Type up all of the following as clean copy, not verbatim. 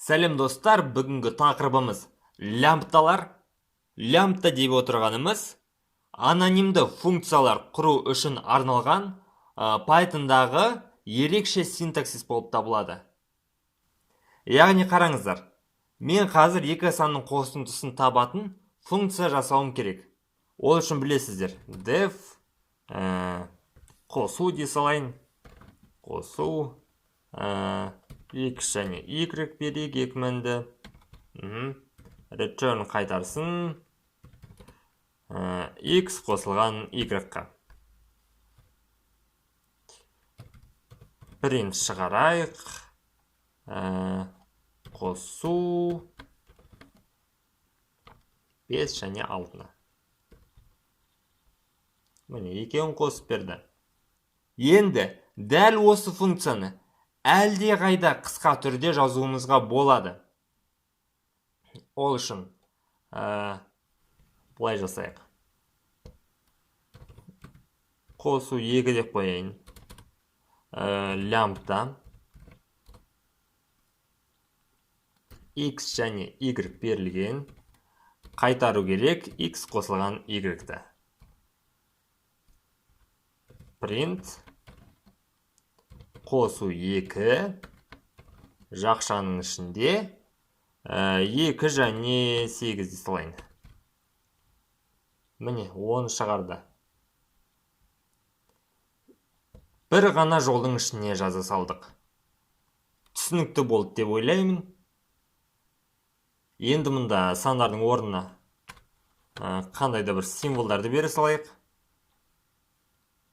Сәлем достар, бүгінгі тақырыбымыз лямпталар. Лямпта деп отырғанымыз анонимді функциялар құру үшін арналған Pythonдағы ерекше синтаксис болып табылады. Яғни қараңыздар, мен қазір екі санның қосындысын табатын функция жасауым керек. Ол үшін білесіздер, def қосу дей салайын. Қосу x және y берейік екі мәнді. Return қайтарсын x қосылған y-қа. Print шығарайық. Қосу 5 және 6-ны. Міне, екеуін қосып берді. Енді дәл осы функцияны әлде қайда қысқа түрде жазуымызға болады. Ол үшін бұлай жасайық. Қосу 2 деп қояйын. Лямпта x және y берілген. Қайтару керек x қосылған y-ті. Print қосу 2 жақшаның ішінде 2 және 8 дей салайын. Міне, 10 шығарды. Бір ғана жолдың ішіне жаза салдық. Түсінікті болды деп ойлаймын. Енді мұнда сандардың орнына қандай да бір символдарды бере салайық.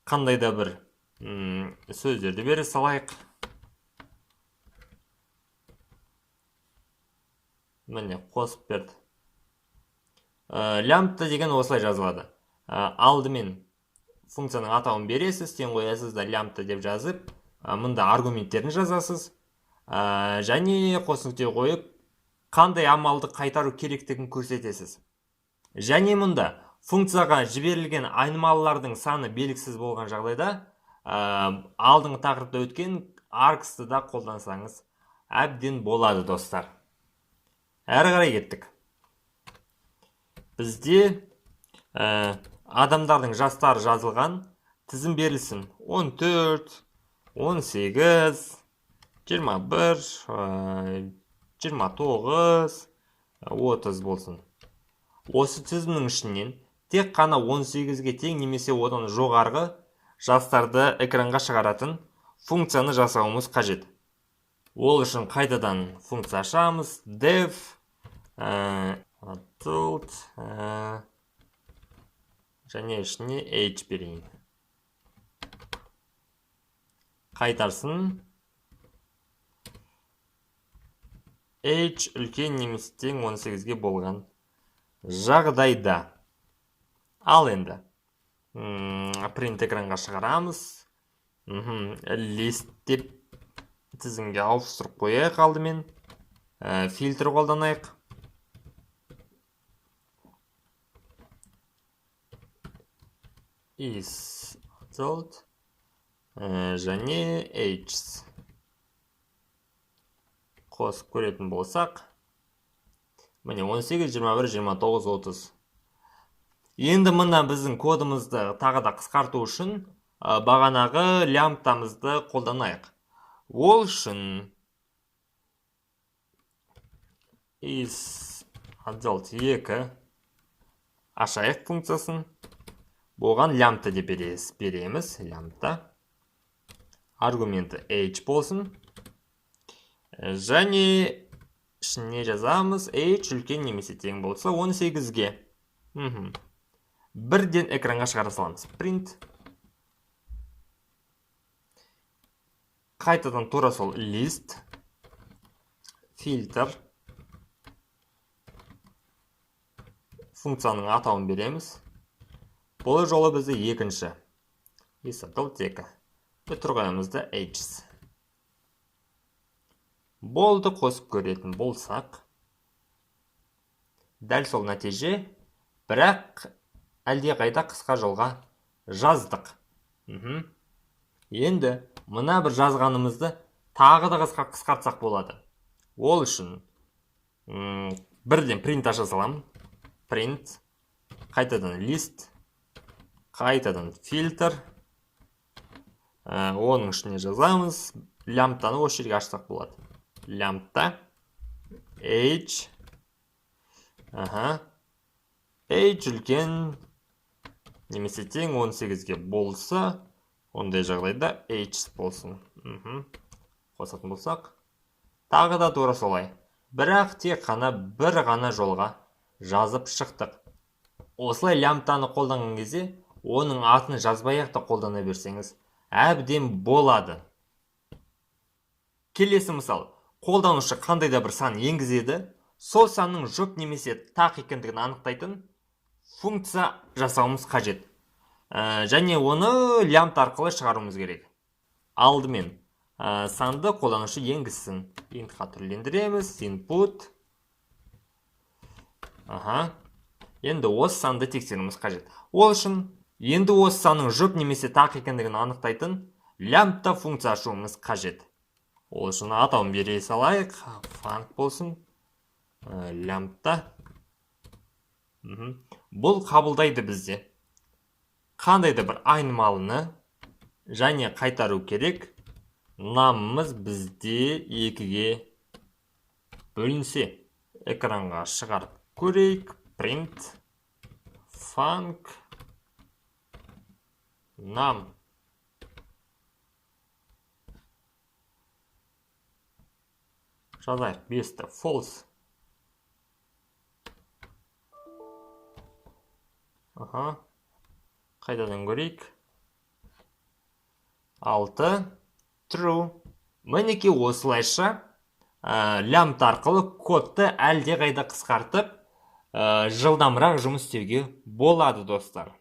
Қандай да бір сөздерді бере салайық. Міне, қосып берді. Лямпта деген осылай жазылады. Алдымен функцияның атауын бересіз, сен қоясыз да лямпта деп жазып, мұнда аргументтерін жазасыз. Және қос нүкте қойып, қандай амалды қайтару керектігін көрсетесіз. Және мұнда функцияға жіберілген айнымалылардың саны белгісіз болған жағдайда алдыңғы тақырыпта өткен args'ты да қолдансаңыз әбден болады, достар. Әрі қарай кеттік. Бізде адамдардың жастары жазылған тізім берілсін. 14, 18, 21, 29, 30 болсын. Осы тізімнің ішінен тек қана 18-ге тең немесе одан жоғарғы жастарды экранға шығаратын функцияны жасауымыз қажет. Ол үшін қайтадан функция ашамыз. Def adult және ішіне age берейін. Қайтарсын age үлкен немесе тең 18-ге болған жағдайда. Ал енді print экранға шығарамыз. List деп тізімге ауыстырып қояйық алдымен. Фильтр қолданайық. Is adult және ages. Қосып көретін болсақ, міне 18, 21, 29, 30. Енді мұнда біздің кодымызды тағы да қысқарту үшін бағанағы лямптамызды қолданайық. Ол үшін is adult 2 ашайық функциясын. Болған лямпта деп береміз. Лямпта. Аргументі age болсын. Және ішіне жазамыз age үлкен немесе тең болса 18-ге. Бірден экранға шығара саламыз. Print. Қайтадан тура сол list. Filter. Функцияның атауын береміз. Бұл жолы бізді екінші. Is adult 2. Тұрғанымызда ages. Болды, қосып көретін болсақ. Дәл сол нәтиже, бірақ әлде қайда қысқа жолға жаздық. Енді мұна бір жазғанымызды тағы да қысқартсақ болады. Ол үшін бірден print аша саламын. Print, қайтадан list, қайтадан filter. Оның ішіне жазамыз. Лямптаны осы жерге ашсақ болады. Лямпта age. Age үлкен немесе тең 18-ге болса, ондай жағдайда age болсын. Қосатын болсақ. Тағы да тура солай. Бірақ тек қана бір ғана жолға жазып шықтық. Осылай лямптаны қолданған кезде, оның атын жазбай-ақ та қолдана берсеңіз, әбден болады. Келесі мысал, қолданушы қандай да бір сан енгізеді, сол санның жұп немесе тақ екендігін анықтайтын функция жасауымыз қажет. Және оны лямпт арқылы шығаруымыз керек. Алдымен санды қолданушы енгізсін. Интқа түрлендіреміз, input. Енді осы санды тексеруіміз қажет. Ол үшін енді осы санның жұп немесе тақ екендігін анықтайтын лямптта функция ашуымыз қажет. Ол үшін атауын бере салайық. Func болсын. Лямптта. Бұл қабылдайды бізде. Қандайды бір айнымалыны және қайтару керек. Намымыз бізде 2-ге бөлінсе. Экранға шығарып көрейік. Print func num. Жазайық 5-ті false. Қайтадан көрейік. 6 true. Мінеке осылайша лямпт арқылы кодты әлде қайда қысқартып, жылдамырақ жұмыс істеуге болады, достар.